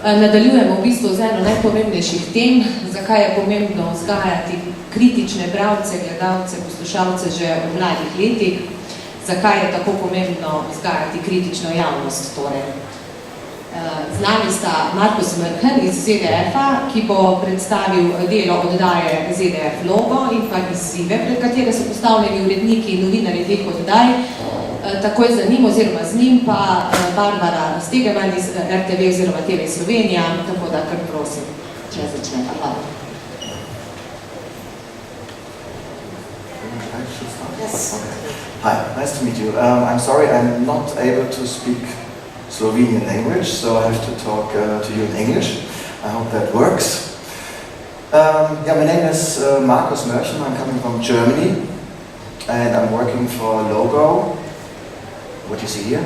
Nadaljujemo v bistvu z eno najpomembnejših tem, zakaj je pomembno vzgajati kritične bralce, gledalce, poslušalce že v mladih letih, zakaj je tako pomembno vzgajati kritično javnost. Torej. Z nami sta Markus Mörchen iz ZDF-a, ki bo predstavil delo oddaje ZDF logo in pa izzive, pred katere so postavljeni uredniki in novinarji teh oddaj. Takoj za njim oziroma z njim pa Barbaro Stegeman iz RTV oziroma TV Slovenija, tako da kar prosim, če začnemo. Hvala. Yes. Okay. Hi, nice to meet you. I'm sorry I'm not able to speak Slovenian language, so I have to talk to you in English. I hope that works. My name is Markus Mörchen. I'm coming from Germany and I'm working for Logo, what you see here.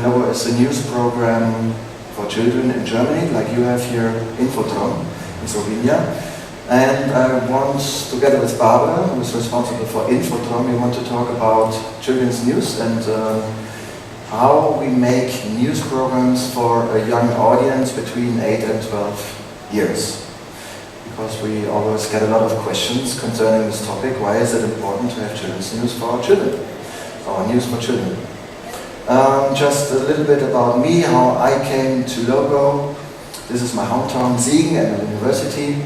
Logo is a news program for children in Germany, like you have here Infodrom in Slovenia. And I want, together with Barbara, who is responsible for Infodrom, we want to talk about children's news and how we make news programs for a young audience between 8 and 12 years. Because we always get a lot of questions concerning this topic. Why is it important to have children's news for our children? Or news for children. Just a little bit about me, how I came to Logo. This is my hometown, Siegen, and the university.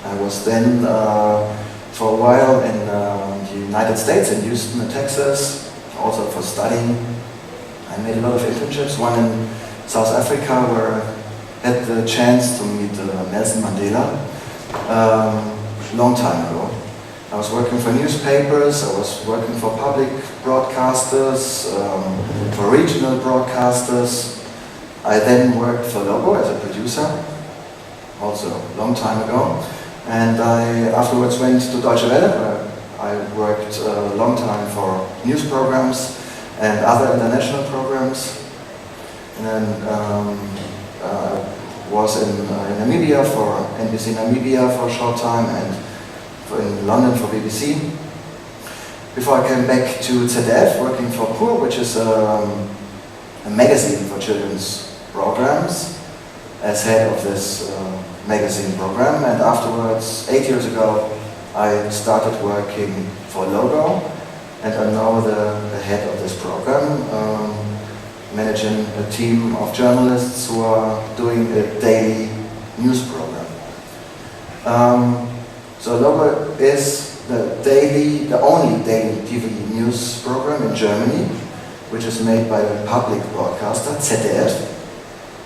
I was then for a while in the United States, in Houston, Texas, also for studying. I made a lot of internships, one in South Africa where I had the chance to meet Nelson Mandela long time ago. I was working for newspapers, I was working for public broadcasters, for regional broadcasters. I then worked for Logo as a producer, also a long time ago. And I afterwards went to Deutsche Welle, where I worked a long time for news programs and other international programs. And then was in Namibia for NBC Namibia for a short time and in London for BBC. Before I came back to ZDF, working for Pur, which is a magazine for children's programs, as head of this magazine program. And afterwards, 8 years ago, I started working for Logo, and I'm now the head of this program, managing a team of journalists who are doing a daily news program. So Logo is the only daily TV news program in Germany, which is made by a public broadcaster, ZDF,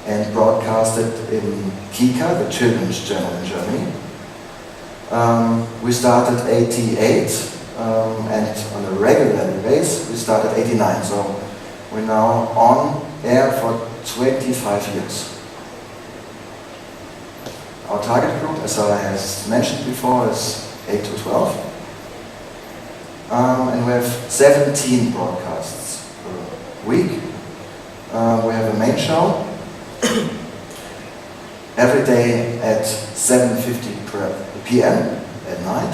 and broadcasted in Kika, the children's channel in Germany. We started 88, and on a regular basis we started 89, so we're now on air for 25 years. Our target group, as I have mentioned before, is 8 to 12. And we have 17 broadcasts per week. We have a main show every day at 7:50 p.m. at night,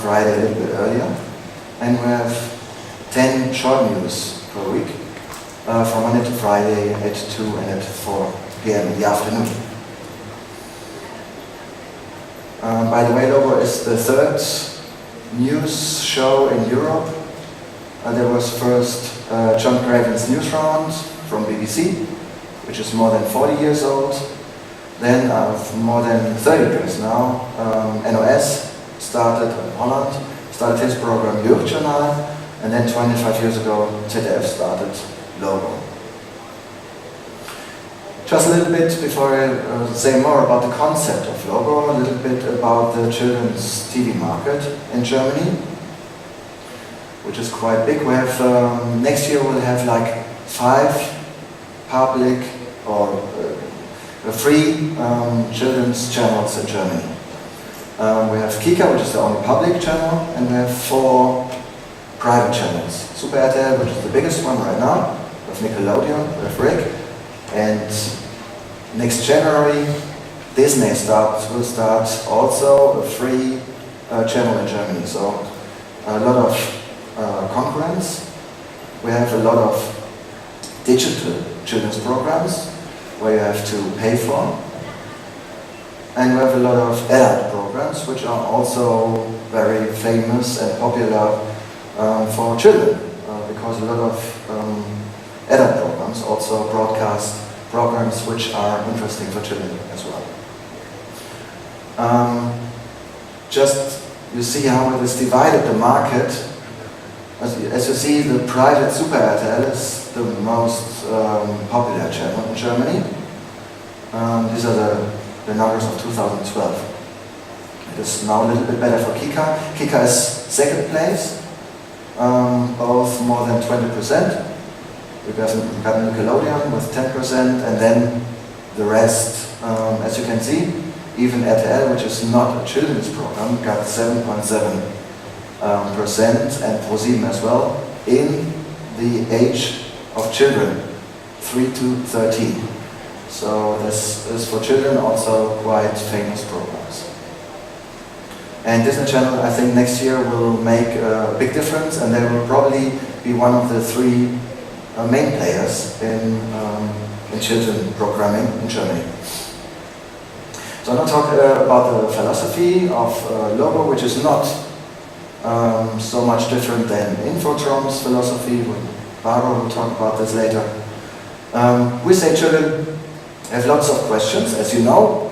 Friday a little bit earlier, and we have 10 short news per week, from Monday to Friday at 2 and at 4 p.m. in the afternoon. By the way, Logo is the third news show in Europe. There was first John Craven's News Round from BBC, which is more than 40 years old. Then, more than 30 years now, NOS started in Holland, started his program Jeugdjournaal, and then 25 years ago, ZDF started Logo. Just a little bit before I say more about the concept of Logo, a little bit about the children's TV market in Germany, which is quite big. We have, next year we'll have like 5 public or free children's channels in Germany. We have Kika, which is the only public channel, and we have 4 private channels. Super RTL, which is the biggest one right now, with Nickelodeon, with Rick, and next January Disney will start also a free channel in Germany. So a lot of concurrence. We have a lot of digital children's programs, where you have to pay for. And we have a lot of adult programs which are also very famous and popular for children, because a lot of adult programs also broadcast programs which are interesting for children as well. Just you see how it is divided, the market. As you see, the private Super RTL is the most popular channel in Germany. These are the numbers of 2012. It is now a little bit better for Kika. Kika is second place, both more than 20%. We've got Nickelodeon with 10%, and then the rest, as you can see, even RTL, which is not a children's program, got 7.7%, and ProSieben as well, in the age of children, 3 to 13. So this is for children also quite famous programs. And Disney Channel, I think next year will make a big difference, and they will probably be one of the three main players in children programming in Germany. So I'm going to talk about the philosophy of logo, which is not so much different than Infodrom's philosophy. Barbaro will talk about this later. We say children have lots of questions, as you know.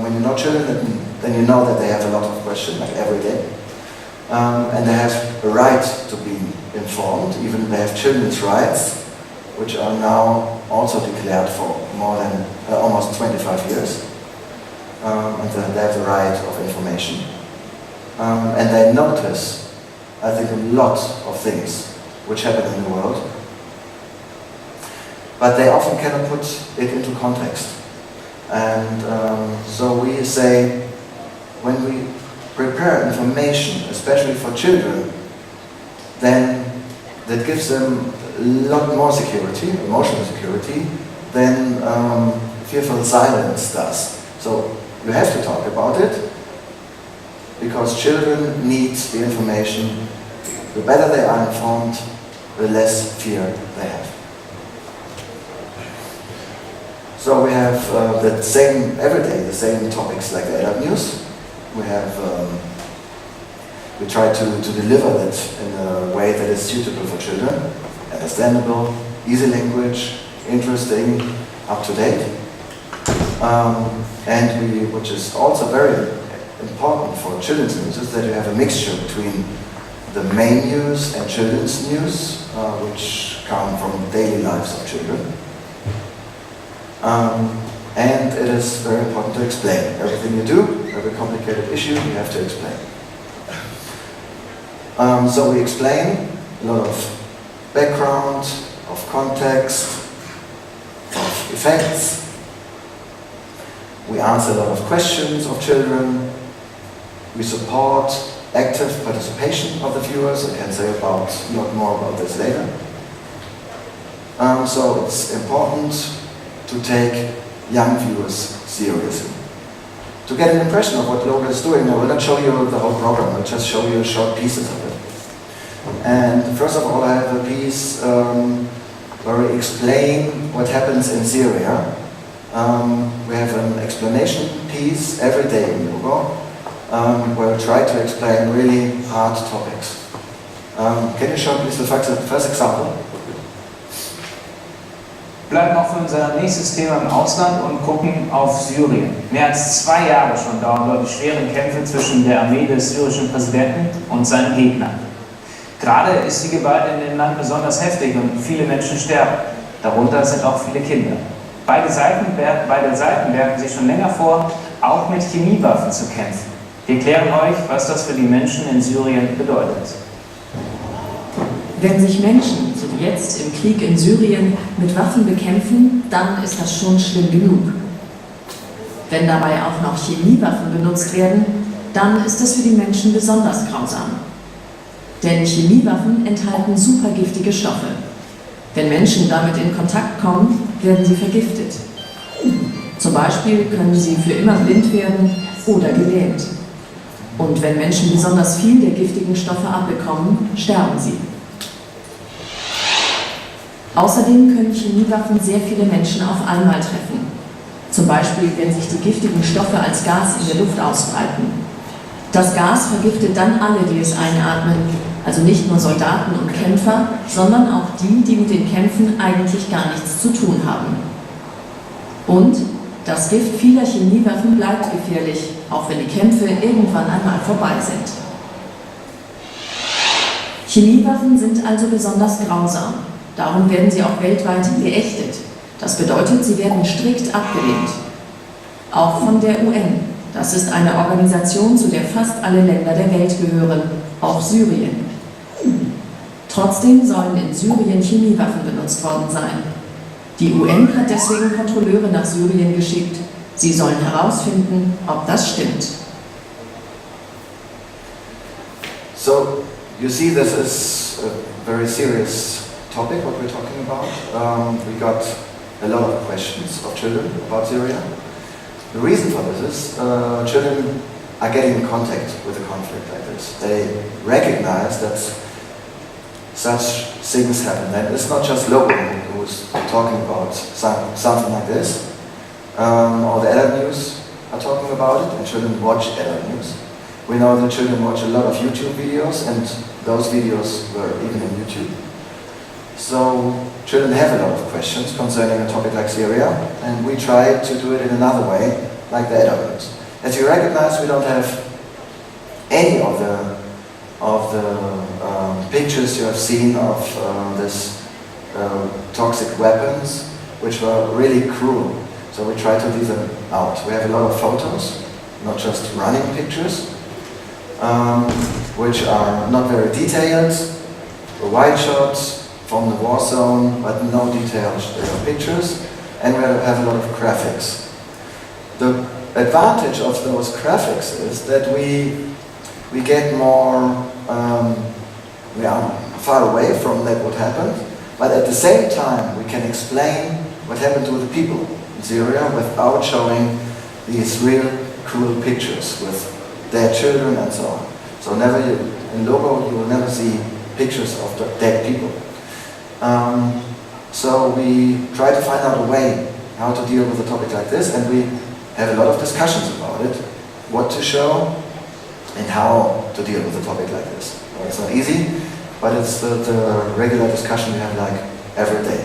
When you know children, then you know that they have a lot of questions, like every day. And they have a right to be informed. Even they have children's rights, which are now also declared for more than almost 25 years. And they have the right of information. And they notice, I think, a lot of things which happen in the world. But they often cannot put it into context. And so we say, when we prepare information, especially for children, then that gives them a lot more security, emotional security, than fearful silence does. So you have to talk about it, because children need the information. The better they are informed, the less fear they have. So we have the same, every day, the same topics like the adult news. We try to deliver it in a way that is suitable for children, understandable, easy language, interesting, up to date. And which is also very important for children's news, is that you have a mixture between the main news and children's news, which come from daily lives of children. And it is very important to explain. Everything you do, every complicated issue, you have to explain. So we explain a lot of background, of context, of effects. We answer a lot of questions of children. We support active participation of the viewers. I can say a lot more about this later. So it's important to take young viewers seriously. To get an impression of what Logo is doing, I will not show you the whole program, I'll just show you short pieces of it. And first of all, I have a piece where we explain what happens in Syria. We have an explanation piece every day in Logo, where we try to explain really hard topics. Can you show please the first example? Bleiben auch für unser nächstes Thema im Ausland und gucken auf Syrien. Mehr als 2 Jahre schon dauern dort die schweren Kämpfe zwischen der Armee des syrischen Präsidenten und seinen Gegnern. Gerade ist die Gewalt in dem Land besonders heftig und viele Menschen sterben. Darunter sind auch viele Kinder. Beide Seiten werfen sich schon länger vor, auch mit Chemiewaffen zu kämpfen. Wir klären euch, was das für die Menschen in Syrien bedeutet. Wenn sich Menschen, so wie jetzt im Krieg in Syrien, mit Waffen bekämpfen, dann ist das schon schlimm genug. Wenn dabei auch noch Chemiewaffen benutzt werden, dann ist das für die Menschen besonders grausam. Denn Chemiewaffen enthalten supergiftige Stoffe. Wenn Menschen damit in Kontakt kommen, werden sie vergiftet. Zum Beispiel können sie für immer blind werden oder gelähmt. Und wenn Menschen besonders viel der giftigen Stoffe abbekommen, sterben sie. Außerdem können Chemiewaffen sehr viele Menschen auf einmal treffen. Zum Beispiel, wenn sich die giftigen Stoffe als Gas in der Luft ausbreiten. Das Gas vergiftet dann alle, die es einatmen, also nicht nur Soldaten und Kämpfer, sondern auch die, die mit den Kämpfen eigentlich gar nichts zu tun haben. Und das Gift vieler Chemiewaffen bleibt gefährlich, auch wenn die Kämpfe irgendwann einmal vorbei sind. Chemiewaffen sind also besonders grausam. Darum werden sie auch weltweit geächtet. Das bedeutet, sie werden strikt abgelehnt. Auch von der UN. Das ist eine Organisation, zu der fast alle Länder der Welt gehören, auch Syrien. Trotzdem sollen in Syrien Chemiewaffen benutzt worden sein. Die UN hat deswegen Kontrolleure nach Syrien geschickt. Sie sollen herausfinden, ob das stimmt. So, you see, this is a very serious topic, what we're talking about. We got a lot of questions of children about Syria. The reason for this is children are getting in contact with a conflict like this. They recognize that such things happen. And it's not just Logan who's talking about something like this. All the adult news are talking about it, and children watch adult news. We know that children watch a lot of YouTube videos, and those videos were even on YouTube. So children have a lot of questions concerning a topic like Syria, and we try to do it in another way, like the adult news. As you recognize, we don't have any of the pictures you have seen of this toxic weapons, which were really cruel. So we try to leave them out. We have a lot of photos, not just running pictures, which are not very detailed, wide shots from the war zone, but no detailed pictures, and we have a lot of graphics. The advantage of those graphics is that we get more, we are far away from that what happened, but at the same time we can explain what happened to the people in Syria without showing these real cruel pictures with dead children and so on. So in Logo you will never see pictures of the dead people. So we try to find out a way how to deal with a topic like this, and we have a lot of discussions about it, what to show and how to deal with a topic like this. Well, it's not easy, but it's the regular discussion we have like every day.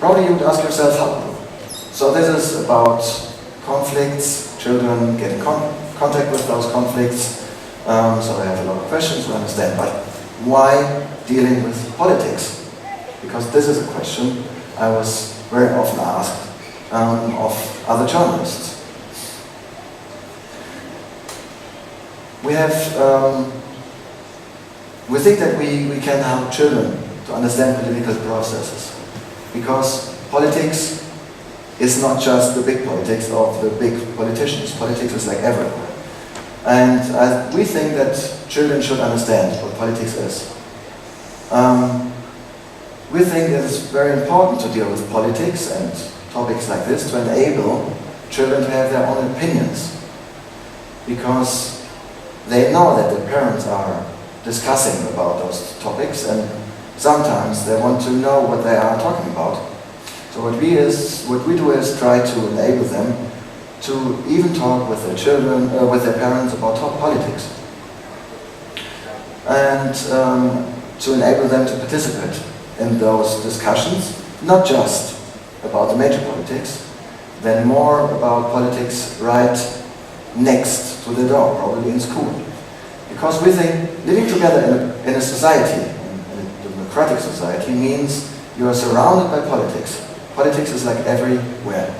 Probably you would ask yourself how. So this is about conflicts, children get in contact with those conflicts, so they have a lot of questions to understand, but why dealing with politics? Because this is a question I was very often asked of other journalists. We think that we can help children to understand political processes, because politics is not just the big politics of the big politicians. Politics is like everywhere. And we think that children should understand what politics is. We think it is very important to deal with politics and topics like this to enable children to have their own opinions, because they know that their parents are discussing about those topics, and sometimes they want to know what they are talking about. So what we do is try to enable them to even talk with their children, with their parents about politics, and to enable them to participate in those discussions, not just about the major politics, then more about politics right next to the door, probably in school. Because we think living together in a society, in a democratic society, means you are surrounded by politics. Politics is like everywhere.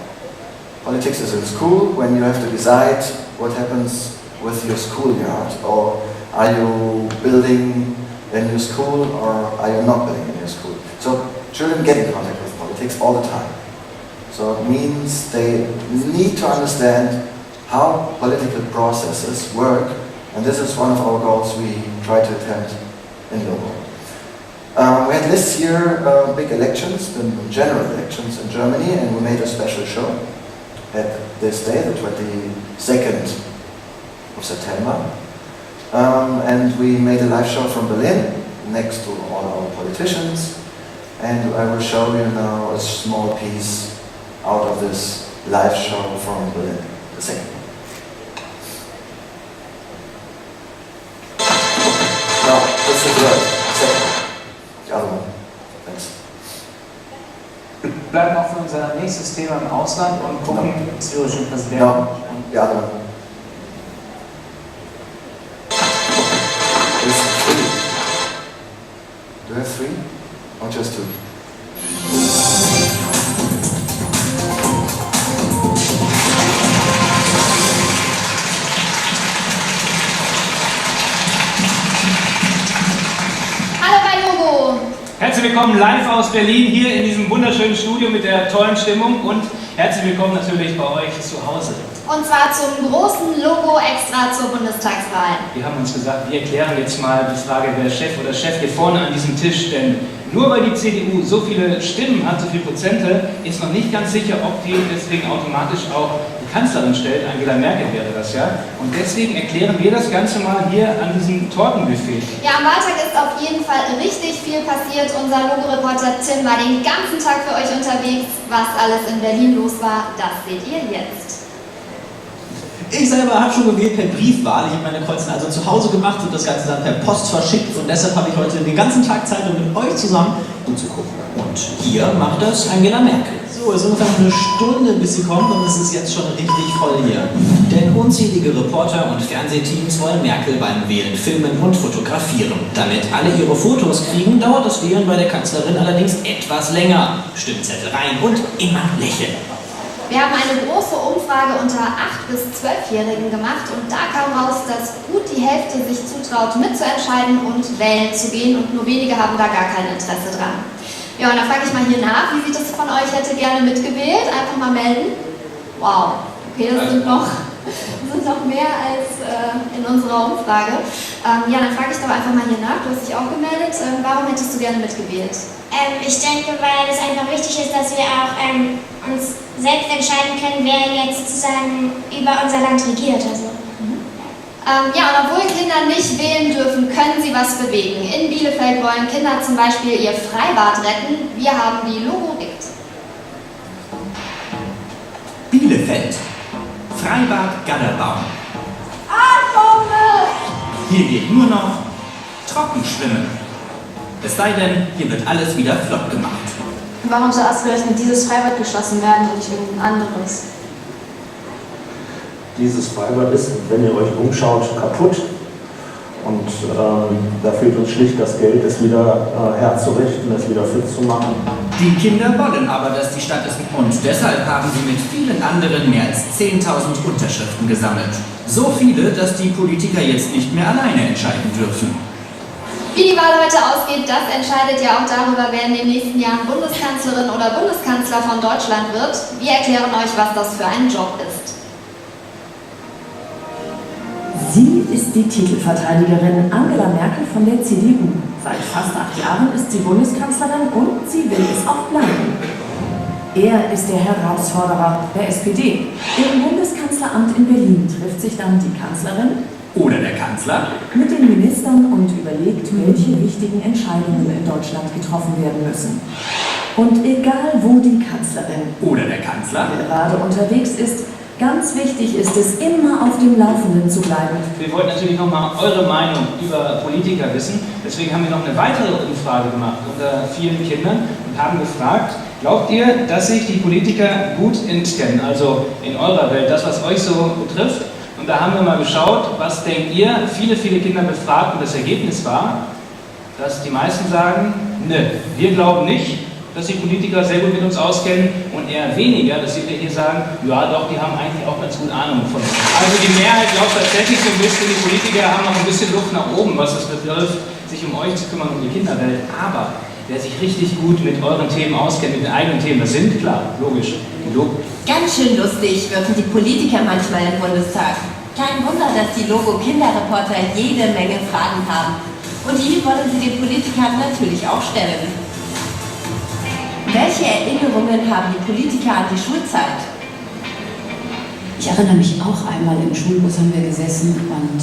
Politics is in school when you have to decide what happens with your schoolyard, or are you building a new school or are you not building a new school. So children get in contact with politics all the time. So it means they need to understand how political processes work, and this is one of our goals we try to attempt in Logo. We had this year big elections, the general elections in Germany, and we made a special show at this day, the 22nd of September. And we made a live show from Berlin, next to all our politicians. and I will show you now a small piece out of this live show from Berlin. A second. No, that's the word. Second. The other one. Thanks. Wir bleiben auch für unser nächstes Thema im Ausland und gucken syrischen Präsidenten. No, the other one. There's three. Do you have three? Or just two? Herzlich willkommen live aus Berlin, hier in diesem wunderschönen Studio mit der tollen Stimmung und herzlich willkommen natürlich bei euch zu Hause. Und zwar zum großen Logo extra zur Bundestagswahl. Wir haben uns gesagt, wir erklären jetzt mal die Frage, wer Chef oder Chef hier vorne an diesem Tisch, denn nur weil die CDU so viele Stimmen hat, so viele Prozente, ist noch nicht ganz sicher, ob die deswegen automatisch auch die Kanzlerin stellt. Angela Merkel wäre das ja. Und deswegen erklären wir das Ganze mal hier an diesem Tortenbuffet. Ja, am Wahltag ist auf jeden Fall richtig viel passiert. Unser Logo-Reporter Tim war den ganzen Tag für euch unterwegs. Was alles in Berlin los war, das seht ihr jetzt. Ich selber habe schon gewählt per Briefwahl. Ich habe meine Kreuzen also zu Hause gemacht und das Ganze dann per Post verschickt. Und deshalb habe ich heute den ganzen Tag Zeit, um mit euch zusammen umzugucken. Und hier macht das Angela Merkel. So, es ist ungefähr eine Stunde, bis sie kommt und es ist jetzt schon richtig voll hier. Denn unzählige Reporter und Fernsehteams wollen Merkel beim Wählen filmen und fotografieren. Damit alle ihre Fotos kriegen, dauert das Wählen bei der Kanzlerin allerdings etwas länger. Stimmzettel rein und immer lächeln. Wir haben eine große Umfrage unter 8- bis 12-Jährigen gemacht und da kam raus, dass gut die Hälfte sich zutraut, mitzuentscheiden und wählen zu gehen und nur wenige haben da gar kein Interesse dran. Ja, und dann frage ich mal hier nach, wie sieht das von euch, hätte gerne mitgewählt? Einfach mal melden. Wow, okay, das sind noch mehr als in unserer Umfrage. Ja, dann frage ich doch einfach mal hier nach, du hast dich auch gemeldet. Warum hättest du gerne mitgewählt? Ich denke, weil es einfach wichtig ist, dass wir auch uns selbst entscheiden können, wer jetzt sozusagen über unser Land regiert. Also. Ja, und obwohl Kinder nicht wählen dürfen, können sie was bewegen. In Bielefeld wollen Kinder zum Beispiel ihr Freibad retten. Wir haben die Logo gedickt. Bielefeld. Freibad Gadderbaum. Hier geht nur noch Trockenschwimmen. Es sei denn, hier wird alles wieder flott gemacht. Warum soll ausgerechnet dieses Freibad geschlossen werden und nicht irgendein anderes? Dieses Freibad ist, wenn ihr euch umschaut, kaputt. Und da fehlt uns schlicht das Geld, es wieder herzurichten, es wieder fit zu machen. Die Kinder wollen aber, dass die Stadt ist, und deshalb haben sie mit vielen anderen mehr als 10.000 Unterschriften gesammelt. So viele, dass die Politiker jetzt nicht mehr alleine entscheiden dürfen. Wie die Wahl heute ausgeht, das entscheidet ja auch darüber, wer in den nächsten Jahren Bundeskanzlerin oder Bundeskanzler von Deutschland wird. Wir erklären euch, was das für ein Job ist. Sie ist die Titelverteidigerin Angela Merkel von der CDU. Seit fast 8 Jahren ist sie Bundeskanzlerin und sie will es auch bleiben. Er ist der Herausforderer der SPD. Im Bundeskanzleramt in Berlin trifft sich dann die Kanzlerin oder der Kanzler mit den Ministern und überlegt, welche wichtigen Entscheidungen in Deutschland getroffen werden müssen. Und egal, wo die Kanzlerin oder der Kanzler gerade unterwegs ist, ganz wichtig ist es, immer auf dem Laufenden zu bleiben. Wir wollten natürlich nochmal eure Meinung über Politiker wissen. Deswegen haben wir noch eine weitere Umfrage gemacht unter vielen Kindern und haben gefragt, glaubt ihr, dass sich die Politiker gut kennen, also in eurer Welt, das, was euch so betrifft? Und da haben wir mal geschaut, was denkt ihr? Viele Kinder befragt und das Ergebnis war, dass die meisten sagen, ne, wir glauben nicht, dass die Politiker sehr gut mit uns auskennen und eher weniger, dass sie hier sagen, ja doch, die haben eigentlich auch ganz gut Ahnung von uns. Also die Mehrheit glaubt tatsächlich so ein bisschen, die Politiker haben noch ein bisschen Luft nach oben, was es betrifft, sich um euch zu kümmern, um die Kinderwelt. Aber wer sich richtig gut mit euren Themen auskennt, mit den eigenen Themen, das sind klar, logisch, die Ganz schön lustig wirken die Politiker manchmal im Bundestag. Kein Wunder, dass die Logo-Kinderreporter jede Menge Fragen haben. Und die wollen sie den Politikern natürlich auch stellen. Welche Erinnerungen haben die Politiker an die Schulzeit? Ich erinnere mich auch einmal im Schulbus haben wir gesessen und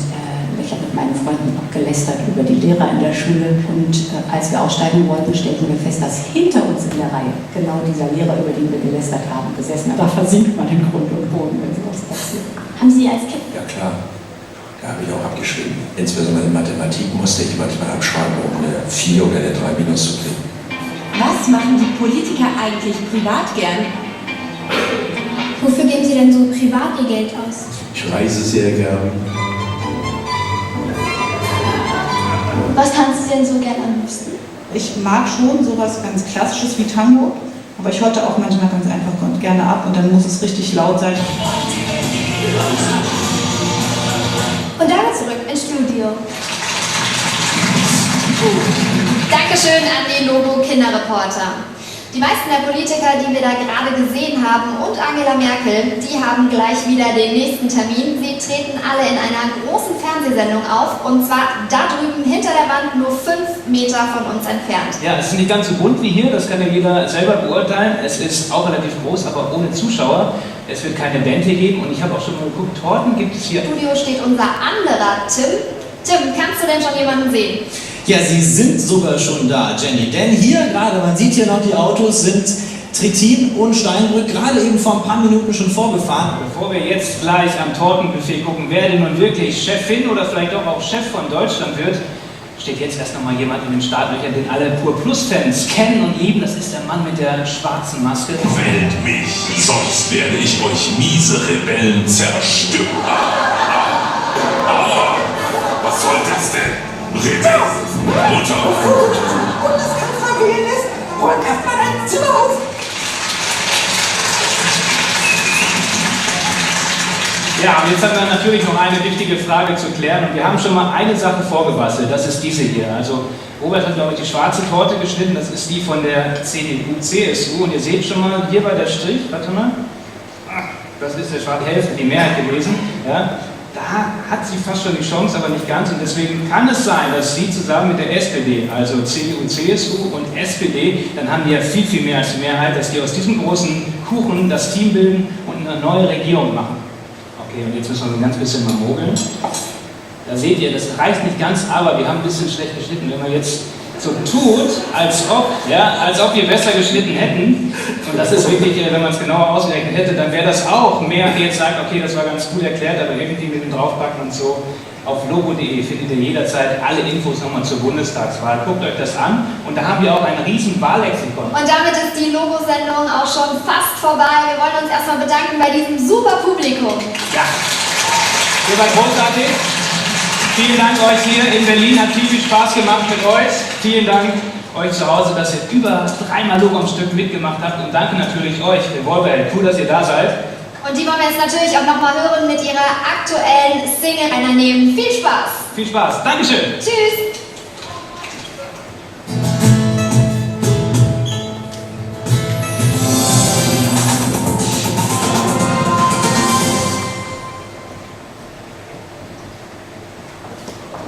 Ich habe mit meinen Freunden auch gelästert über die Lehrer in der Schule und als wir aussteigen wollten, stellten wir fest, dass hinter uns in der Reihe genau dieser Lehrer, über den wir gelästert haben, gesessen hat. Da versinkt man in Grund und Boden, wenn sowas passiert. Haben Sie als Kind? Ja klar, da habe ich auch abgeschrieben. Insbesondere in Mathematik musste ich manchmal abschreiben, um eine 4 oder eine 3 minus zu kriegen. Was machen die Politiker eigentlich privat gern? Wofür geben Sie denn so privat Ihr Geld aus? Ich reise sehr gern. Was tanzen Sie denn so gern am liebsten? Ich mag schon sowas ganz Klassisches wie Tango, aber ich horte auch manchmal ganz einfach und gerne ab und dann muss es richtig laut sein. Und damit zurück ins Studio. Dankeschön an den Logo-Kinderreporter. Die meisten der Politiker, die wir da gerade gesehen haben, und Angela Merkel, die haben gleich wieder den nächsten Termin. Sie treten alle in einer großen Fernsehsendung auf, und zwar da drüben hinter der Wand, nur 5 Meter von uns entfernt. Ja, es ist nicht ganz so bunt wie hier, das kann ja jeder selber beurteilen. Es ist auch relativ groß, aber ohne Zuschauer. Es wird keine Band hier geben, und ich habe auch schon mal geguckt, Torten gibt es hier. Im Studio steht unser anderer Tim. Tim, kannst du denn schon jemanden sehen? Ja, sie sind sogar schon da, Jenny. Denn hier gerade, man sieht hier noch die Autos, sind Trittin und Steinbrück gerade eben vor ein paar Minuten schon vorgefahren. Bevor wir jetzt gleich am Tortenbuffet gucken, wer denn nun wirklich Chefin oder vielleicht doch auch Chef von Deutschland wird, steht jetzt erst nochmal jemand in den Startlöchern, den alle Pur Plus-Fans kennen und lieben. Das ist der Mann mit der schwarzen Maske. Wählt mich, sonst werde ich euch miese Rebellen zerstören. Aua! Was soll das denn? Rebell! Mutter! Bundeskanzler wählen lässt, räum erstmal dein Zimmer auf! Ja, und jetzt haben wir natürlich noch eine wichtige Frage zu klären, und wir haben schon mal eine Sache vorgebastelt, das ist diese hier. Also Robert hat, glaube ich, die schwarze Torte geschnitten, das ist die von der CDU, CSU, und ihr seht schon mal, hier war der Strich, warte mal, das ist die Hälfte, die Mehrheit gewesen, ja. Da hat sie fast schon die Chance, aber nicht ganz, und deswegen kann es sein, dass sie zusammen mit der SPD, also CDU, CSU und SPD, dann haben die ja viel, viel mehr als die Mehrheit, dass die aus diesem großen Kuchen das Team bilden und eine neue Regierung machen. Okay, und jetzt müssen wir ein ganz bisschen mal mogeln. Da seht ihr, das reicht nicht ganz, aber wir haben ein bisschen schlecht geschnitten. Wenn man jetzt so tut, als ob wir besser geschnitten hätten, und das ist wirklich, wenn man es genauer ausgerechnet hätte, dann wäre das auch mehr, die jetzt sagt, okay, das war ganz gut erklärt, aber irgendwie mit dem Draufpacken und so. Auf logo.de findet ihr jederzeit alle Infos nochmal zur Bundestagswahl. Guckt euch das an, und da haben wir auch ein riesen Wahllexikon. Und damit ist die Logosendung auch schon fast vorbei. Wir wollen uns erstmal bedanken bei diesem super Publikum. Ja, ihr wart großartig. Vielen Dank euch hier in Berlin, hat viel Spaß gemacht mit euch. Vielen Dank euch zu Hause, dass ihr über 3-mal Logo am Stück mitgemacht habt, und danke natürlich euch, Revolverheld. Cool, dass ihr da seid. Und die wollen wir jetzt natürlich auch nochmal hören mit ihrer aktuellen Single einer nehmen. Viel Spaß! Viel Spaß, Dankeschön! Tschüss!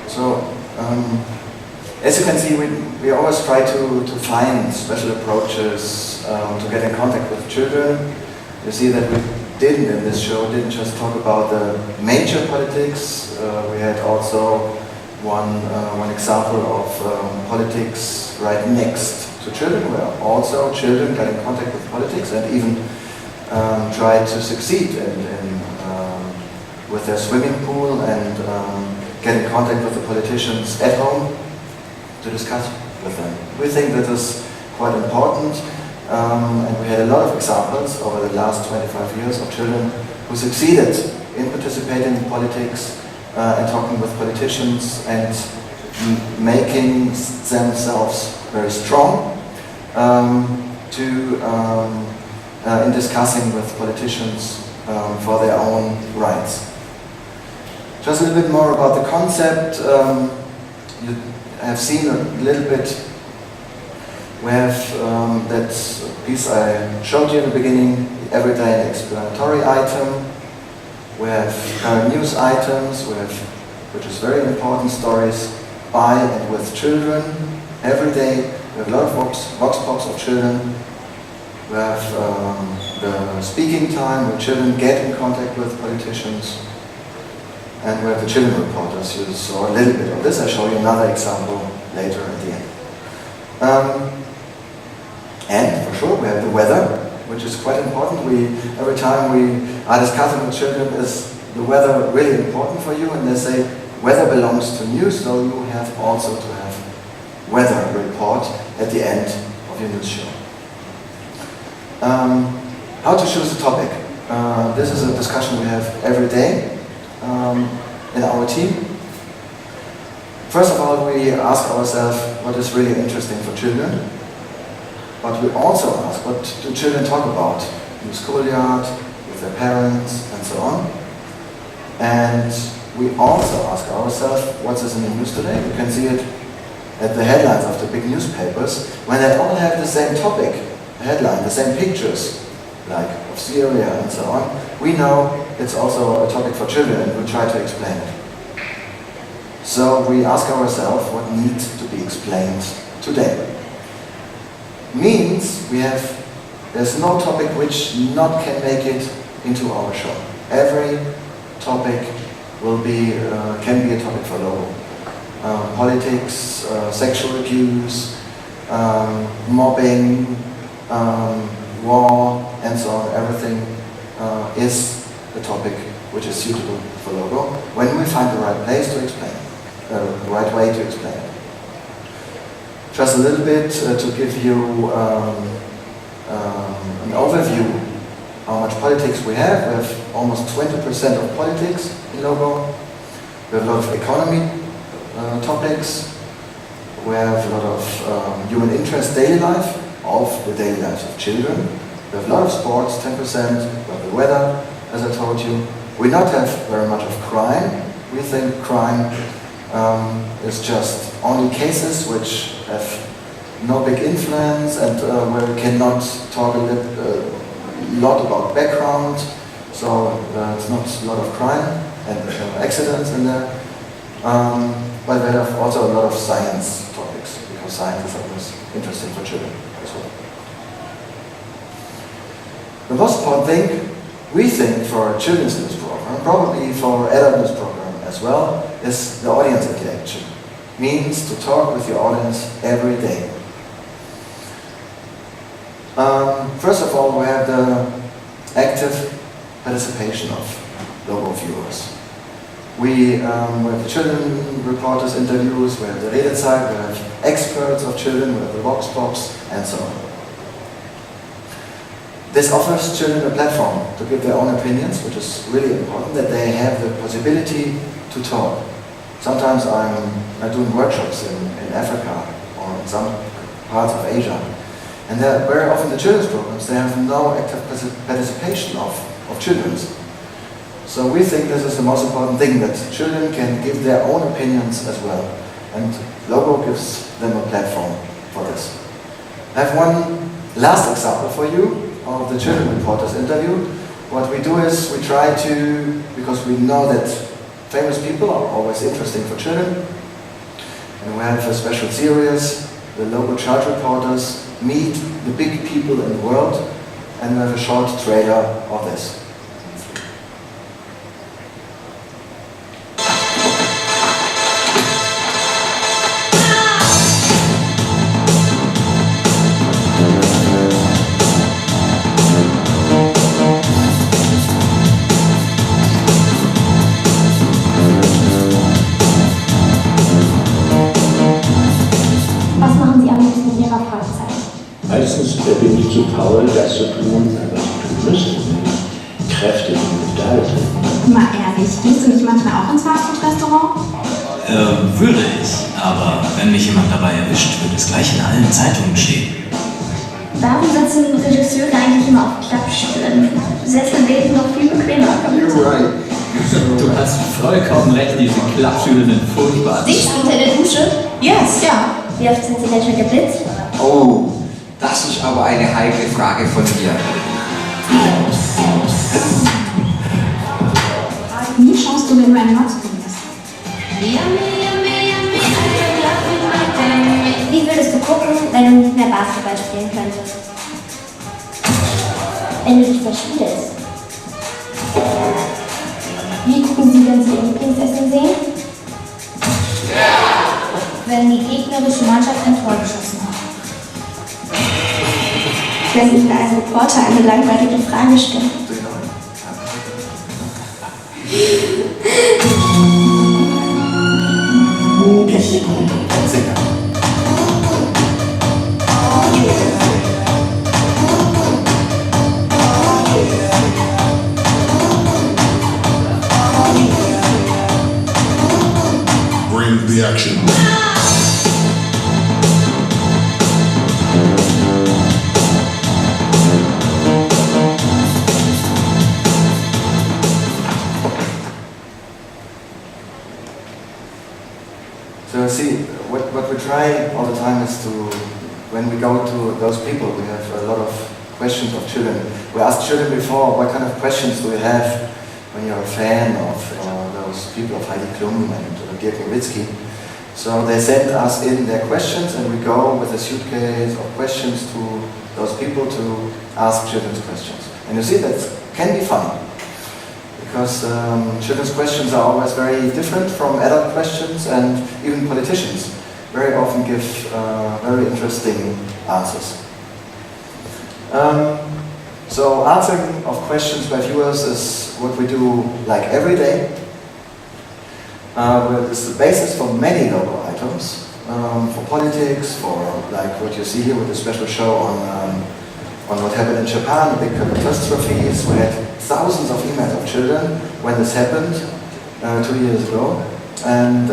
So, as you can see, we always try to find special approaches to get in contact with children. You see that we didn't just talk about the major politics. We had also one example of politics right next to children, where also children got in contact with politics and even tried to succeed with their swimming pool and get in contact with the politicians at home to discuss with them. We think that is quite important, and we had a lot of examples over the last 25 years of children who succeeded in participating in politics and talking with politicians and making themselves very strong in discussing with politicians for their own rights. Just a little bit more about the concept. You have seen a little bit. We have that piece I showed you in the beginning, the everyday and explanatory item. We have current news items, which is very important, stories by and with children. Every day we have a lot of vox pops of children. We have the speaking time where children get in contact with politicians. And we have the children reporters. You saw a little bit of this. I'll show you another example later at the end. And for sure, we have the weather, which is quite important. Every time we are discussing with children, is the weather really important for you? And they say, weather belongs to news, so you have also to have weather report at the end of your news show. How to choose a topic. This is a discussion we have every day in our team. First of all, we ask ourselves what is really interesting for children. But we also ask, what do children talk about in the schoolyard, with their parents, and so on. And we also ask ourselves, what is in the news today? You can see it at the headlines of the big newspapers, when they all have the same topic, the headline, the same pictures, like of Syria and so on. We know it's also a topic for children, and we try to explain it. So we ask ourselves, what needs to be explained today? Means there's no topic which not can make it into our show. Every topic can be a topic for logo. Politics, sexual abuse, mobbing, war, and so on. Everything is a topic which is suitable for logo when we find the right place to explain, the right way to explain it. Just a little bit to give you an overview how much politics we have. We have almost 20% of politics in logo. We have a lot of economy topics. We have a lot of human interest, daily life, of the daily lives of children. We have a lot of sports, 10%. We have the weather, as I told you. We not have very much of crime. We think crime is just only cases which have no big influence and where we cannot talk a lot about background, so it's not a lot of crime and accidents in there. But we have also a lot of science topics, because science is always interesting for children as well. The most important thing, we think, for a children's news program, probably for adult news program as well, is the audience interaction. Means to talk with your audience every day. First of all, we have the active participation of logo viewers. We have the children reporters interviews, we have the Redezeit, we have experts of children, we have the Vox Pops, and so on. This offers children a platform to give their own opinions, which is really important, that they have the possibility to talk. Sometimes I'm doing workshops in Africa or in some parts of Asia, and very often the children's programs, they have no active participation of children. So we think this is the most important thing, that children can give their own opinions as well, and logo gives them a platform for this. I have one last example for you of the children reporters interview. What we do is we try to, because we know that famous people are always interesting for children, and we have a special series, the logo child reporters meet the big people in the world, and we have a short trailer of this. Meistens bin ich zu faul, das zu tun, was ich tun müsste. Kräfte sind da. Mal ehrlich, gehst du nicht manchmal auch ins Fastfood-Restaurant? Würde ich, aber wenn mich jemand dabei erwischt, wird es gleich in allen Zeitungen stehen. Warum sitzen Regisseure eigentlich immer auf Klappstühlen? Sessel wären noch viel bequemer. Du hast vollkommen recht, diese Klappstühle sind furchtbar. Siehst du unter der Dusche? Yes, ja. Wie oft sind sie denn schon geblitzt? Oh, das ist aber eine heikle Frage von mir. Wie schaust du, wenn du eine Matze findest? Wie würdest du gucken, wenn du nicht mehr Basketball spielen könntest? Wenn du dich verspielst. Wie gucken sie, wenn sie ihr Lieblings wenn die gegnerische Mannschaft ein Tor geschossen hat. Wenn Ihnen ein Reporter eine langweilige Frage stellt. Bring the action. So see, what we try all the time is to, when we go to those people, we have a lot of questions of children. We asked children before, what kind of questions do you have when you're a fan of those people of Heidi Klum and Dirk Nowitzki? So they send us in their questions and we go with a suitcase of questions to those people to ask children's questions. And you see, that can be fun. Because children's questions are always very different from adult questions, and even politicians very often give very interesting answers. So answering of questions by viewers is what we do like every day. It's the basis for many local items, for politics, for like what you see here with the special show on what happened in Japan, the big catastrophes. We had thousands of emails of children when this happened 2 years ago. And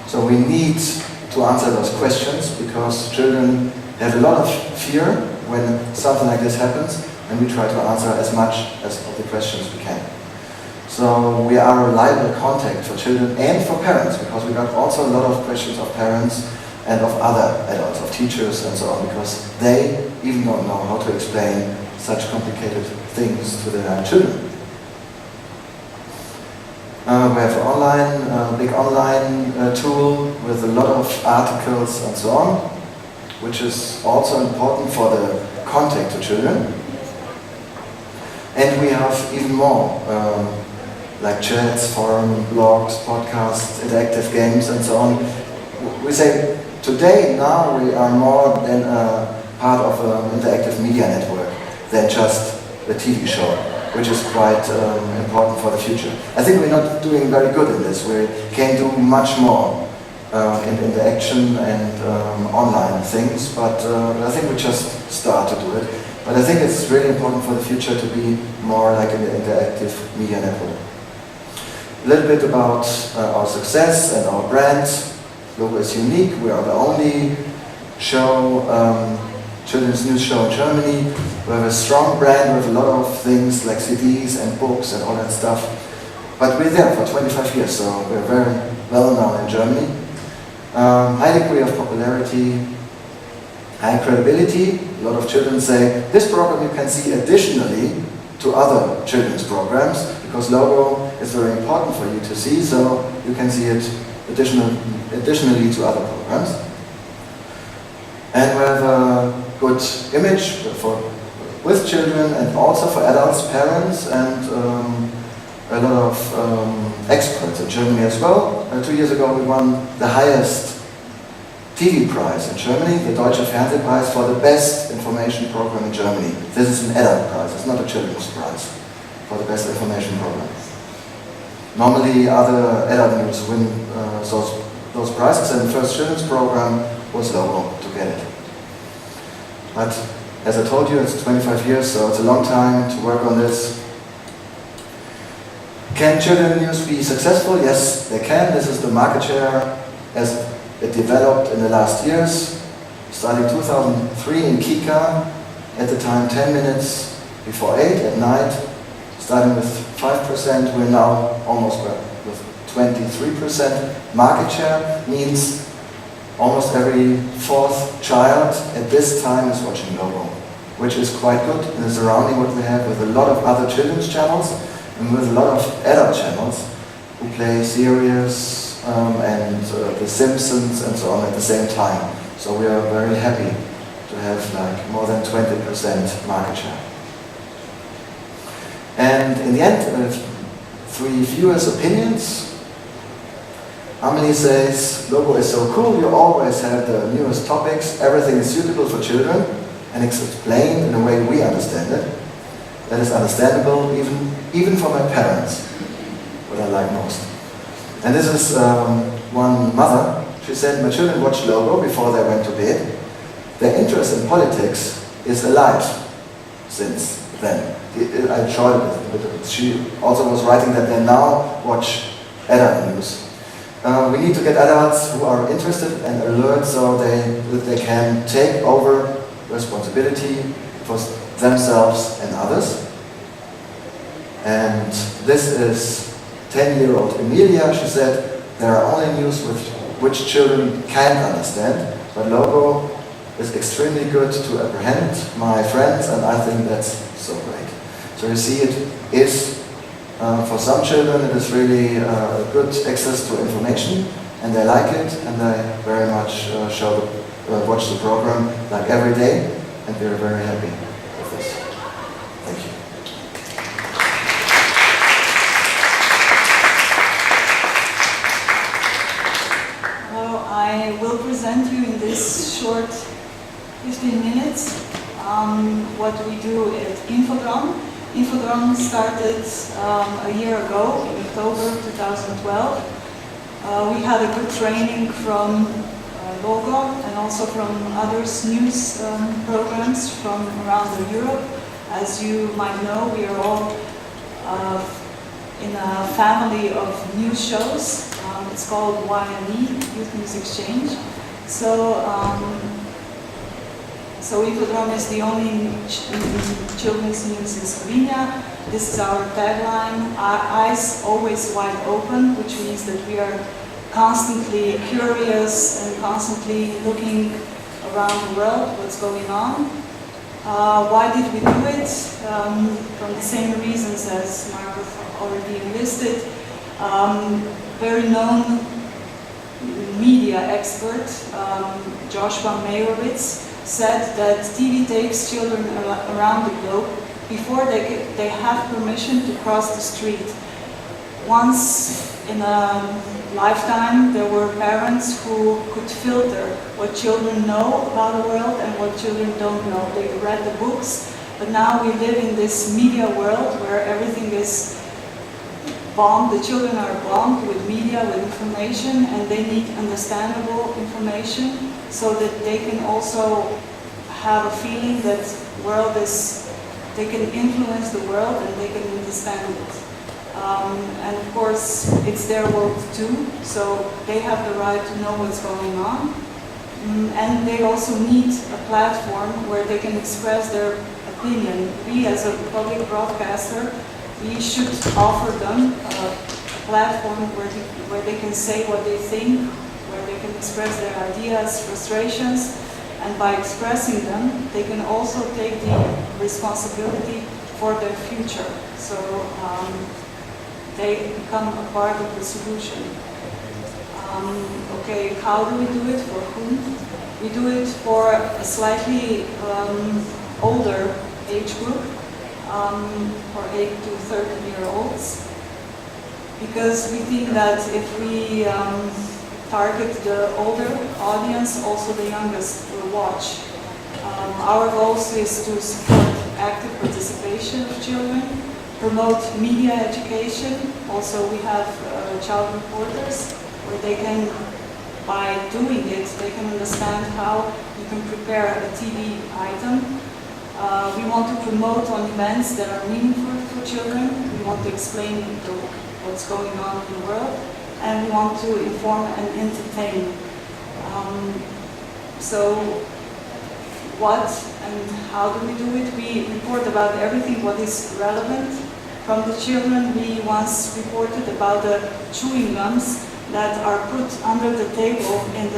so we need to answer those questions because children have a lot of fear when something like this happens, and we try to answer as much as of the questions we can. So we are a reliable contact for children and for parents, because we got also a lot of questions of parents and of other adults, of teachers and so on, because they even don't know how to explain such complicated things to their children. We have a big online tool with a lot of articles and so on, which is also important for the contact to children. And we have even more, like chats, forums, blogs, podcasts, interactive games and so on. We say today, now we are more than a part of an interactive media network than just a TV show, which is quite important for the future. I think we're not doing very good in this. We can do much more in interaction and online things, but I think we just start to do it. But I think it's really important for the future to be more like an interactive media network. A little bit about our success and our brand. Logo is unique. We are the only show, children's news show in Germany. We have a strong brand with a lot of things like CDs and books and all that stuff. But we're there for 25 years, so we're very well known in Germany. High degree of popularity, high credibility. A lot of children say, this program you can see additionally to other children's programs, because logo is very important for you to see, so you can see it additionally to other programs. And we have a good image with children and also for adults, parents, and a lot of experts in Germany as well. 2 years ago we won the highest TV prize in Germany, the Deutsche Fernsehpreis, for the best information program in Germany. This is an adult prize, it's not a children's prize, for the best information program. Normally other adult news win those prizes, and the first children's program was Logo to get it. But as I told you, it's 25 years, so it's a long time to work on this. Can children news be successful? Yes, they can. This is the market share as it developed in the last years. Starting 2003 in Kika, at the time 10 minutes before 8 at night. Starting with 5%, we're now almost with 23%. Market share means almost every fourth child at this time is watching Logo, which is quite good in the surrounding what we have with a lot of other children's channels and with a lot of adult channels who play series and The Simpsons and so on at the same time. So we are very happy to have like more than 20% market share. And in the end, 3 viewers' opinions. Amelie says, logo is so cool, you always have the newest topics, everything is suitable for children, and it's explained in a way we understand it. That is understandable even for my parents, what I like most. And this is one mother. She said, my children watched Logo before they went to bed. Their interest in politics is alive since then. I enjoyed it. She also was writing that they now watch adult news. We need to get adults who are interested and alert so that they can take over responsibility for themselves and others. And this is 10-year-old Emilia. She said, there are only news which children can't understand, but Logo is extremely good to apprehend my friends, and I think that's so great. So you see, it is, for some children, it is really good access to information, and they like it, and they very much watch the program like every day, and we're very happy with this. Thank you. I will present you in this short 15 minutes what we do at Infodrom. Infodrom started a year ago, in October 2012. We had a good training from Logo and also from other news programs from around Europe. As you might know, we are all in a family of news shows. It's called YNE, Youth News Exchange. So Infodrom is the only children's news in Slovenia. This is our tagline, eyes always wide open, which means that we are constantly curious and constantly looking around the world, what's going on. Why did we do it? From the same reasons as Markus already listed. Very known media expert, Joshua Meyerowitz, said that TV takes children around the globe before they have permission to cross the street. Once in a lifetime, there were parents who could filter what children know about the world and what children don't know. They read the books, but now we live in this media world where everything is bombed. The children are bombed with media, with information, and they need understandable information so that they can also have a feeling that they can influence the world and they can understand it. And of course, it's their world too, so they have the right to know what's going on. And they also need a platform where they can express their opinion. We, as a public broadcaster, we should offer them a platform where they can say what they think, where they can express their ideas, frustrations, and by expressing them, they can also take the responsibility for their future. So they become a part of the solution. Okay, how do we do it? For whom? We do it for a slightly older age group. For 8 to 13-year-olds, because we think that if we target the older audience, also the youngest will watch. Our goal is to support active participation of children, promote media education. Also, we have child reporters where they can, by doing it, they can understand how you can prepare a TV item. We want to promote on events that are meaningful for children. We want to explain what's going on in the world, and we want to inform and entertain. So what and how do we do it? We report about everything what is relevant. From the children, we once reported about the chewing gums that are put under the table in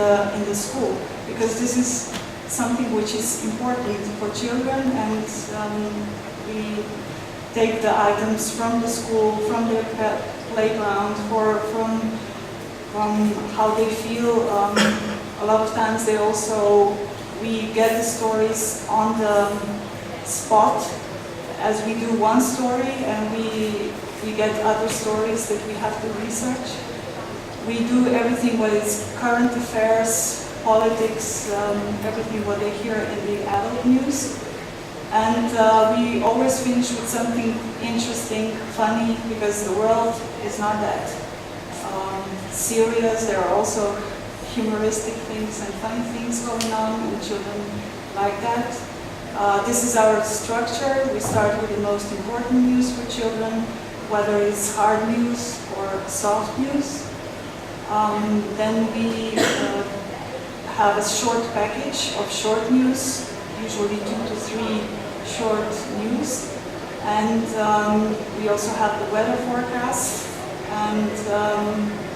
the school, because this is something which is important for children, and we take the items from the school, from their playground, from how they feel. A lot of times we get the stories on the spot, as we do one story and we get other stories that we have to research. We do everything what is current affairs, politics, everything what they hear in the adult news. And we always finish with something interesting, funny, because the world is not that serious. There are also humoristic things and funny things going on, and children like that. This is our structure. We start with the most important news for children, whether it's hard news or soft news. Then we have a short package of short news, usually 2 to 3 short news. And we also have the weather forecast and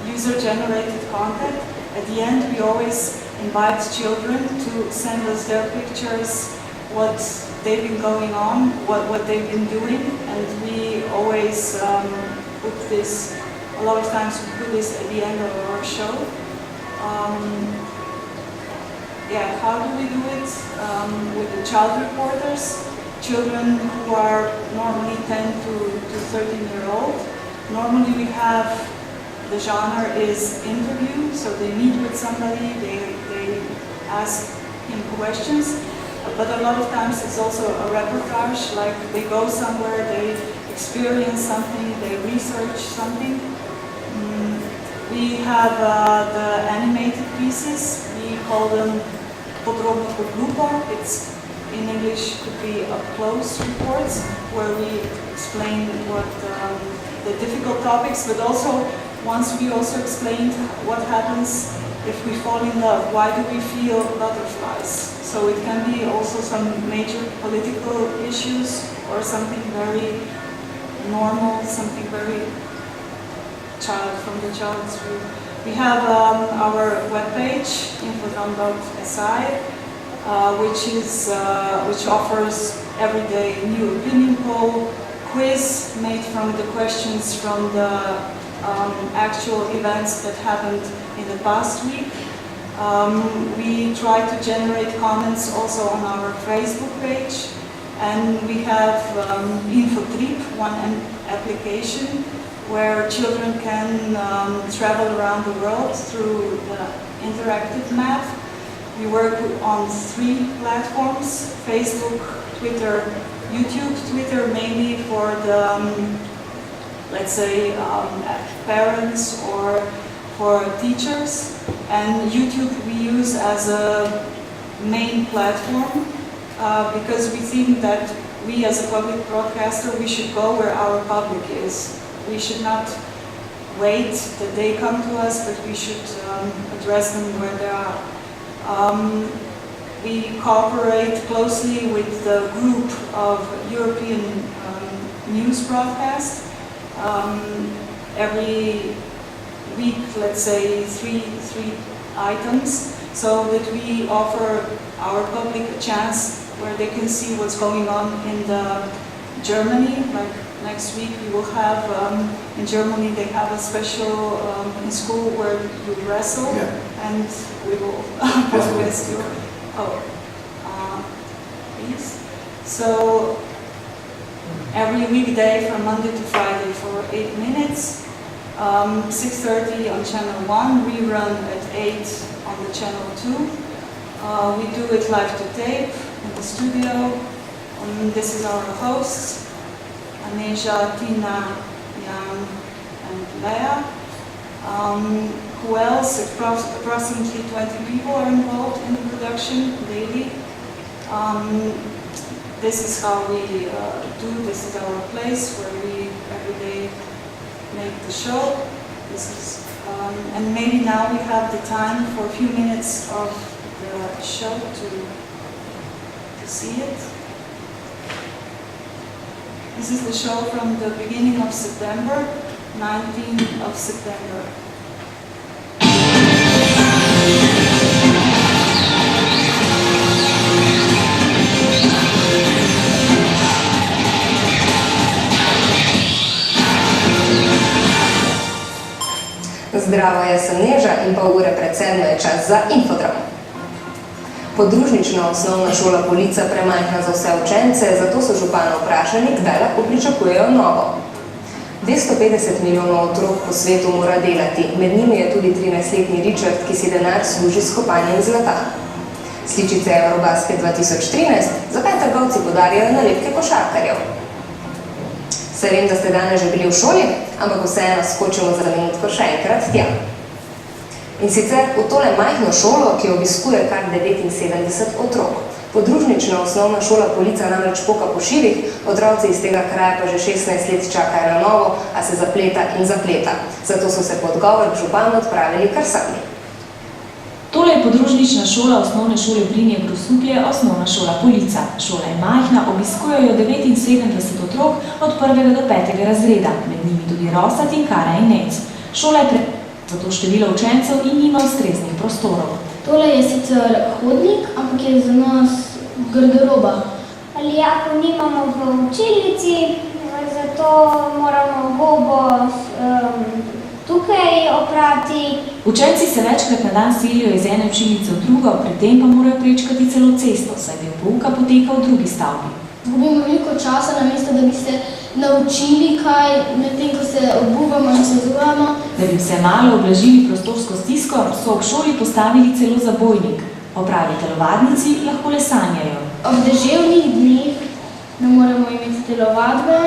user-generated content. At the end, we always invite children to send us their pictures, what they've been going on, what they've been doing, and we always put this, a lot of times we put this at the end of our show. Yeah, how do we do it? With the child reporters, children who are normally 10 to 13-year-old. Normally we have, the genre is interview, so they meet with somebody, they ask him questions, but a lot of times it's also a reportage, like they go somewhere, they experience something, they research something. We have the animated pieces, we call them It's in English could be up-close reports, where we explain what the difficult topics, but also once we also explained what happens if we fall in love, why do we feel butterflies? So it can be also some major political issues or something very normal, something very from the child's view. We have our webpage, infodrom.si, which offers everyday new opinion poll, quiz made from the questions from the actual events that happened in the past week. We try to generate comments also on our Facebook page, and we have Infodrom, one application where children can travel around the world through the interactive map. We work on 3 platforms, Facebook, Twitter, YouTube. Twitter mainly for the, let's say, parents or for teachers. And YouTube we use as a main platform because we think that we as a public broadcaster, we should go where our public is. We should not wait that they come to us, but we should address them where they are. We cooperate closely with the group of European news broadcasts. Every week, let's say, three items, so that we offer our public a chance where they can see what's going on in Germany. Like next week we will have, in Germany they have a special in school where you wrestle, and we will broadcast you. Please. So every weekday from Monday to Friday for 8 minutes, 6:30 on channel 1, rerun at 8 on the channel 2. We do it live to tape in the studio. This is our hosts, Aneja, Tina, Jan, and Leah. Who else? Approximately 20 people are involved in the production daily. This is how we do. This is our place where we every day make the show. This is, and maybe now we have the time for a few minutes of the show to see it. This is the show from the beginning of September, 19th of September. Zdravo, jaz sem Neža in pol ure pred 7 je čas za Infodrom. Podružnična osnovna šola Polica premajhna za vse učence, zato so župana vprašani, kdaj lahko pričakujejo novo. 250 milijonov otrok po svetu mora delati, med njimi je tudi 13-letni Richard, ki si denar služi s kopanjem zlata. Sličice Eurobasket 2013, zakaj trgovci podarjajo nalepke košarkarjev? Se vem, da ste danes že bili v šoli, ampak vseeno skočimo za minutko še enkrat tja. In sicer v tole majhno šolo, ki obiskuje kar 79 otrok. Podružnična osnovna šola Polica namreč poka po šivih, otroci iz tega kraja pa že 16 let čakajo na novo, a se zapleta in zapleta. Zato so se pod govor k županu odpravili kar sami. Tole je podružnična šola osnovne šole Brinje Grosuplje, osnovna šola Polica. Šola je majhna, obiskujejo 79 otrok od 1. do 5. razreda, med njimi tudi Rosa, Tinkara in Nec. Šola je zato število učencev in nima ustreznih prostorov. Tole je sicer hodnik, ampak je za nas garderoba. Alijako nimamo v učilnici, zato moramo gobo tukaj oprati. Učenci se večkrat na dan selijo iz ene učilnice v drugo, pri tem pa morajo prečkati celo cesto, saj del pouka poteka v drugi stavbi. Zgubimo veliko časa, namesto da bi se naučili kaj, medtem ko se obuvamo in se zuvamo. Da bi se malo oblažili prostorsko stisko, so v šoli postavili celo zabojnik. Opravi telovadnici lahko le sanjajo. Ob deževnih dneh ne moremo imeti telovadbe,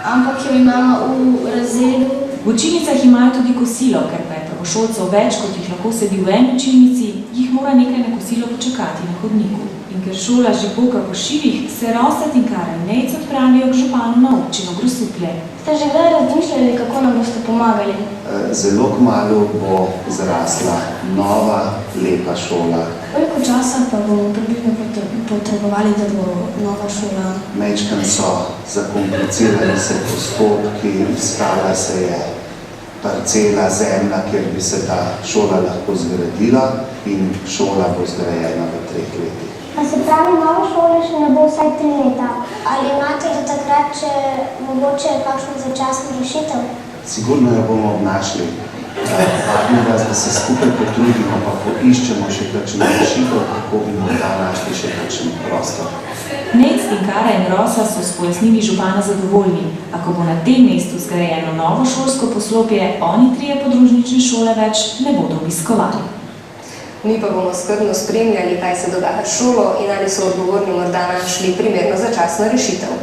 ampak jo imamo v razredu. V učilnicah imajo tudi kosilo, ker pa je prvošolcev več, kot jih lahko sedi v eni učilnici, jih mora nekaj na kosilo počakati na hodniku. In ker šola že poka po šivih, se Rosa, Tinkara in Nec odpravijo k županu na občino Grosuplje. Ste že kdaj razmišljali, kako nam boste pomagali? Zelo kmalu bo zrasla nova, lepa šola. Koliko časa pa bomo približno potrebovali, da bo nova šola? Majčkeno so zakomplicirali se postopki, iskala se je parcela, zemlja, kjer bi se ta šola lahko zgradila in šola bo zgrajena v 3 letih. A se pravi, nova šola še ne bo vsaj 3 leta. Ali imate do takrat še mogoče kakšno začasno rešitev? Sigurno jo bomo obnašli. Vabim vas, da se skupaj potrudimo, pa poiščemo še kakšno rešitev, kako bi morda našli še kakšen prostor. Nec, Tinkara in Rosa so s pojasnili župana zadovoljni. Ako bo na tem mestu zgrajeno novo šolsko poslopje, oni 3 podružnične šole več ne bodo obiskovali. Mi pa bomo skrbno spremljali, kaj se dogaja s šolo in ali so odgovorni morda našli primerno začasno rešitev.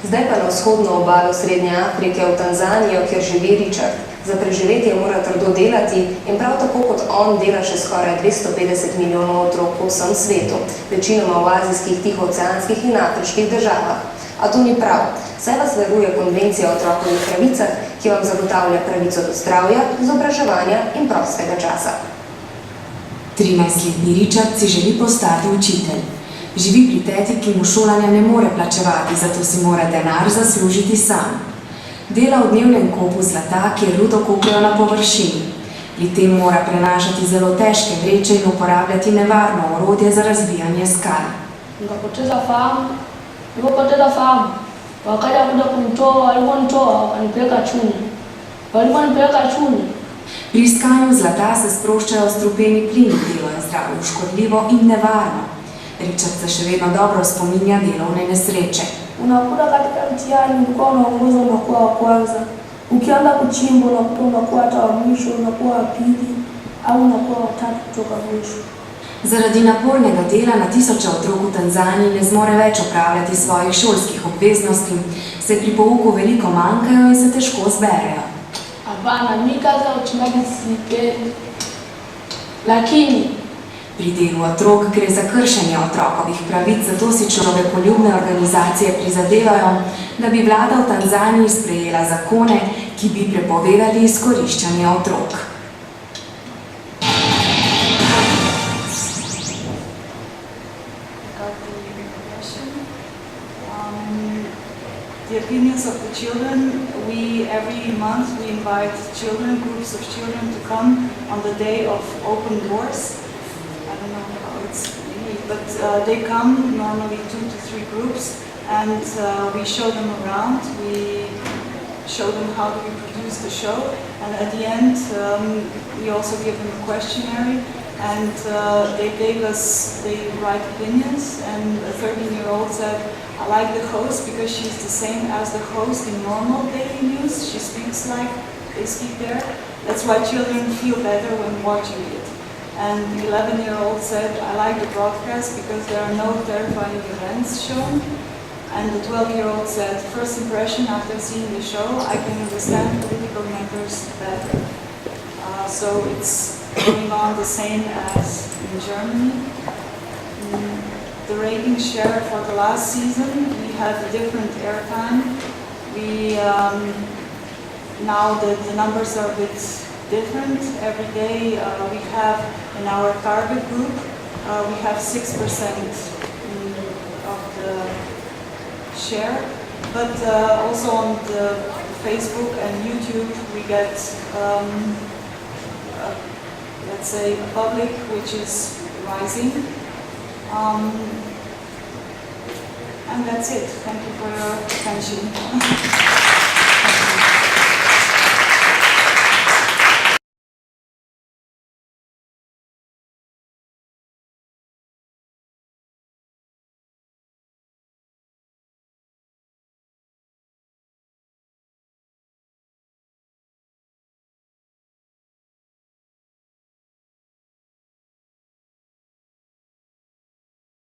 Zdaj pa na vzhodno obalo Srednje Afrike v Tanzanijo, kjer živi Richard. Za preživetje mora trdo delati in prav tako kot on dela še skoraj 250 milijonov otrok po vsem svetu, večinoma v azijskih, tihooceanskih in afriških državah. A to ni prav, saj vas varuje konvencija o otrokovih pravicah, ki vam zagotavlja pravico do zdravja, izobraževanja in prostega časa. 13-letni Richard si želi postati učitelj. Živi pri teti, ki mu šolanja ne more plačevati, zato si mora denar zaslužiti sam. Dela v dnevnem kopu zlata, kjer rudo kopljajo na površini. Pri tem mora prenašati zelo težke vreče in uporabljati nevarno orodje za razbijanje skal. Nikapoteza fahamu, nilipopoteza fahamu, wakaja kuja kunitoa, waliponitoa wakanipeleka chuni. Waliponipeleka chuni. Pri iskanju zlata se sproščajo strupeni plini, delo je zdravju škodljivo in nevarno. Richard se še vedno dobro spominja delovne nesreče. Unakuta katika mtihani ulikuwa unaongoza unakuwa wa kwanza. Ukianza kuchimba unakuta unakuwa hata wa mwisho, unakuwa wa pili au unakuwa wa tatu kutoka mwisho. Zaradi napornega dela na tisoče otrok v Tanzaniji ne zmore več opravljati svojih šolskih obveznosti, se pri pouku veliko manjkajo in se težko zberejo. Hapana, mi kazi ya uchimbaji sipendi. Lakini pri delu otrok gre za kršenje otrokovih pravic, zato si človekoljubne organizacije prizadevajo, da bi vlada v Tanzaniji sprejela zakone, ki bi prepovedali izkoriščanje otrok. The opinions of the children, every month we invite children, groups of children to come on the day of open doors. I don't know how it's named, but they come, normally 2 to 3 groups, and we show them around. We show them how to reproduce the show, and at the end we also give them a questionnaire, and they write opinions, and a 13-year-old 11-year-old said, I like the host because she's the same as the host in normal daily news. She speaks like they speak there. That's why children feel better when watching it. And the 11-year-old said, I like the broadcast because there are no terrifying events shown. And the 12-year-old said, first impression after seeing the show, I can understand political matters better. So it's going on the same as in Germany. The rating share for the last season, we had a different airtime. We now the numbers are a bit different. Every day we have in our target group, we have 6% of the share. But also on the Facebook and YouTube, we get, let's say, a public which is rising. And that's it. Thank you for your attention.